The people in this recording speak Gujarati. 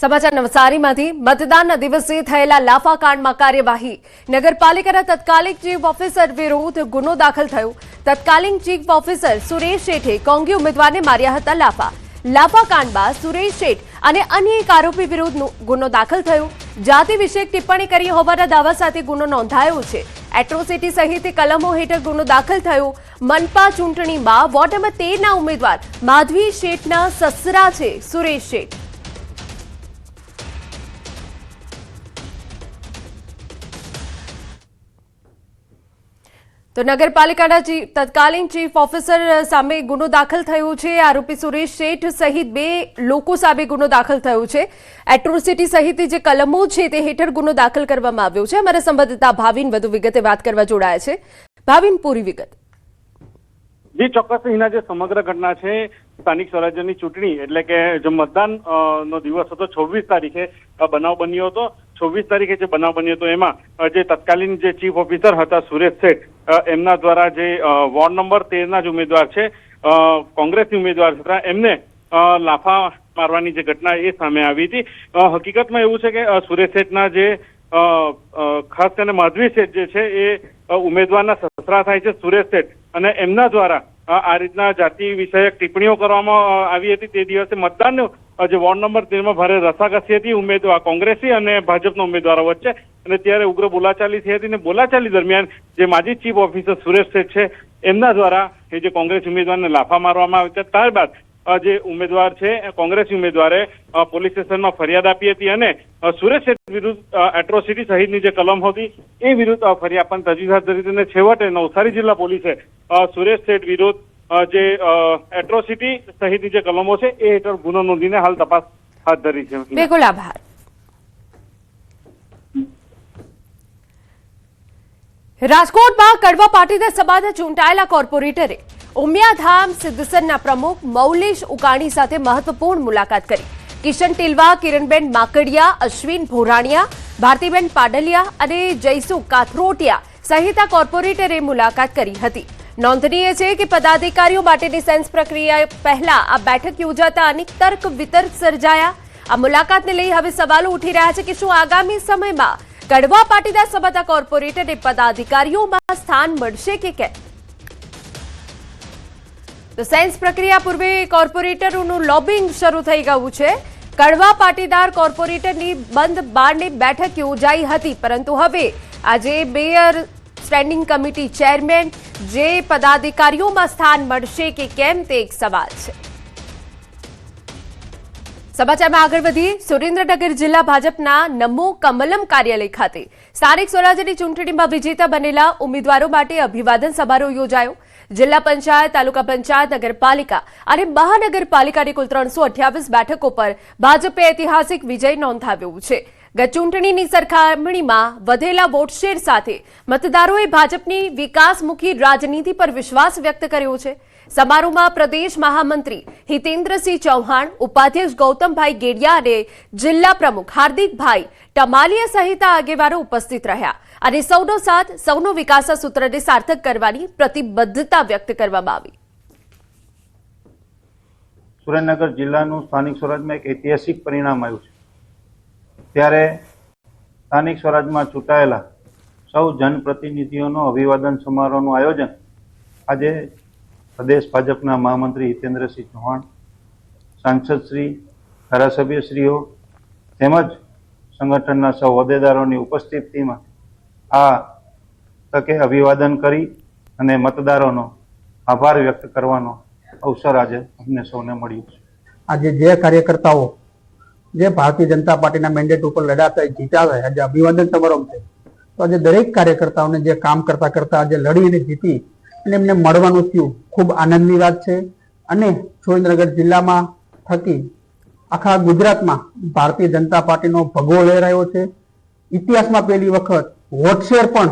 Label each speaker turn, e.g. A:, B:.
A: સમાચાર નવસારીમાંથી મતદાનના દિવસે થયેલા લાફાકાંડમાં કાર્યવાહી નગરપાલિકાના તત્કાલીન ચીફ ઓફિસર વિરુદ્ધ ગુનો દાખલ થયો। તત્કાલીન ચીફ ઓફિસર સુરેશ શેઠે કોંગી ઉમેદવારને માર્યા હતા લાફાકાંડમાં સુરેશ શેઠ અને અન્ય એક આરોપી વિરુદ્ધ ગુનો દાખલ થયો। જાતિ વિષયક ટિપ્પણી કરી હોવાના દાવા સાથે ગુનો નોંધાયો છે। એટ્રોસિટી સહિત કલમો હેઠળ ગુનો દાખલ થયો। મનપા ચૂંટણીમાં વોર્ડ નંબર 13ના ઉમેદવાર માધવી શેઠના સસરા છે સુરેશ શેઠ। तो नगरपालिकाના तत्कालीन चीफ ऑफिसर सामे गुनो दाखल थयो छे। आरोपी सुरेश शेठ सहित बे लोको सामे गुनो दाखल थयो छे। एट्रोसिटी सहित जे कलमो छे ते हेठळ गुनो दाखल करवामां आव्यो छे। अमारा संवाददाता भाविन વધુ વિગતે વાત કરવા જોડાયા છે। ભાવિન, પૂરી વિગત।
B: जी ચોક્કસ એના જે સમગ્ર ઘટના છે સ્થાનિક સ્વરાજ્યની ચૂંટણી એટલે કે જે મતદાન નો દિવસ હતો 26 તારીખે બનાવ બન્યો હતો। 26 તારીખે જે બનાવ બન્યો હતો એમાં જે તત્કાલીન જે ચીફ ઓફિસર હતા સુરેશ શેઠ એમના દ્વારા જે વોર્ડ નંબર 13ના જ ઉમેદવાર છે કોંગ્રેસની ઉમેદવાર હતા એમને લાફા મારવાની જે ઘટના એ સામે આવી હતી। હકીકતમાં એવું છે કે સુરેશ શેઠના જે ખાસ કરીને માધવી શેઠ જે છે એ ઉમેદવારના સસરા થાય છે સુરેશ શેઠ અને એમના દ્વારા આ રીતના જાતિ વિષયક ટિપ્પણીઓ કરવામાં આવી હતી। તે દિવસે મતદાનનો જે વોર્ડ નંબર 13માં ભારે રસાકસી હતી ઉમેદવાર કોંગ્રેસી અને ભાજપના ઉમેદવારો વચ્ચે અને ત્યારે ઉગ્ર બોલાચાલી થઈ હતી અને બોલાચાલી દરમિયાન જે માજી ચીફ ઓફિસર સુરેશ શેઠ છે એમના દ્વારા એ જે કોંગ્રેસ ઉમેદવારને લાફા મારવામાં આવ્યા। ત્યારબાદ જે ઉમેદવાર છે કોંગ્રેસી ઉમેદવારે પોલીસ સ્ટેશનમાં ફરિયાદ આપી હતી અને સુરેશ શેઠ વિરુદ્ધ એટ્રોસિટી સહિતની જે કલમ હતી એ વિરુદ્ધ ફરિયાદ પણ તજવીજ હાથ ધરી હતી અને છેવટે નવસારી જિલ્લા પોલીસે સુરેશ શેઠ વિરુદ્ધ જે એટ્રોસિટી સહિતની જે કલમો છે એ હેઠળ ગુનો નોંધીને હાલ તપાસ હાથ ધરી છે।
A: બિલકુલ, આભાર। રાજકોટમાં કડવા પાટીદાર સમાજના ચૂંટાયેલા કોર્પોરેટરે ઉમિયાધામ સિદ્ધસરના પ્રમુખ મૌલેશ ઉકાણી સાથે મહત્વપૂર્ણ મુલાકાત કરી। કિશન ટીલવા, કિરણબેન માકડિયા, અશ્વિન ભોરાણીયા, ભારતીબેન પાડલિયા અને જયસુ કાથરોટિયા સહિતના કોર્પોરેટરે મુલાકાત કરી હતી। નોંધનીય છે કે પદાધિકારીઓ માટેની સેન્સ પ્રક્રિયા પહેલા આ બેઠક યોજાતા અનેક તર્ક વિતર્ક સર્જાયા। આ મુલાકાતને લઈ હવે સવાલો ઉઠી રહ્યા છે કે શું આગામી સમયમાં કડવા પાટીદાર સમાજના કોર્પોરેટરને પદાધિકારીઓમાં સ્થાન મળશે કે કેમ? તો સેન્સ પ્રક્રિયા પૂર્વે કોર્પોરેટરોનું લોબિંગ શરૂ થઈ ગયું છે। કડવા પાટીદાર કોર્પોરેટરની બંધ બારણે બેઠક યોજાઈ હતી, પરંતુ હવે આજે મેયર સ્ટેન્ડિંગ કમિટી ચેરમેન જે પદાધિકારીઓમાં સ્થાન મળશે કે કેમ તે એક સવાલ છે। સમાચારમાં આગળ વધીએ। સુરેન્દ્રનગર જિલ્લા ભાજપના નમો કમલમ કાર્યાલય ખાતે સ્થાનિક સ્વરાજ્યની ચૂંટણીમાં વિજેતા બનેલા ઉમેદવારો માટે અભિવાદન સમારોહ યોજાયો। જિલ્લા પંચાયત, તાલુકા પંચાયત, નગરપાલિકા અને મહાનગરપાલિકાની કુલ 328 બેઠકો પર ભાજપે ઐતિહાસિક વિજય નોંધાવ્યો છે। ગત ચૂંટણીની સરખામણીમાં વધેલા વોટશેર સાથે મતદારોએ ભાજપની વિકાસમુખી રાજનીતિ પર વિશ્વાસ વ્યક્ત કર્યો છે। સમારોહમાં પ્રદેશ મહામંત્રી હિતેન્દ્રસિંહ ચૌહાણ, ઉપાધ્યક્ષ ગૌતમભાઈ ગેડિયા અને જિલ્લા પ્રમુખ હાર્દિકભાઈ ટમાલિયા સહિત આગેવાનો ઉપસ્થિત રહ્યા અને સૌનો સાથ, સૌનો વિકાસના સૂત્રને સાર્થક કરવાની પ્રતિબદ્ધતા વ્યક્ત કરવામાં આવી।
C: સુરેન્દ્રનગર જિલ્લાનું સ્થાનિક સ્વરાજમાં એક ઐતિહાસિક પરિણામ આવ્યું છે। ત્યારે સ્થાનિક સ્વરાજમાં ચૂંટાયેલા સૌ જનપ્રતિનિધિઓનો અભિવાદન સમારોહનું આયોજન આજે પ્રદેશ ભાજપના મહામંત્રી હિતેન્દ્રસિંહ ચૌહાણ, સાંસદશ્રી, ધારાસભ્યશ્રીઓ તેમજ સંગઠનના સૌ હોદ્દેદારોની ઉપસ્થિતિમાં આ તકે અભિવાદન કરી અને મતદારોનો આભાર વ્યક્ત કરવાનો અવસર આજે અમને સૌને મળ્યો છે।
D: આજે જે કાર્યકર્તાઓ જે ભારતીય જનતા પાર્ટીના મેન્ડેટ ઉપર લડાતા જીત્યા આજે અભિવાદન સમારોહ છે, તો આજે દરેક કાર્યકર્તાઓને જે કામ કરતા કરતા આજે લડીને જીતી અને એમને મળવાનું થયું ખૂબ આનંદની વાત છે। અને સુરેન્દ્રનગર જિલ્લામાં થકી આખા ગુજરાતમાં ભારતીય જનતા પાર્ટીનો ભગવો લહેરાયો છે। ઇતિહાસમાં પહેલી વખત વોટશેર પણ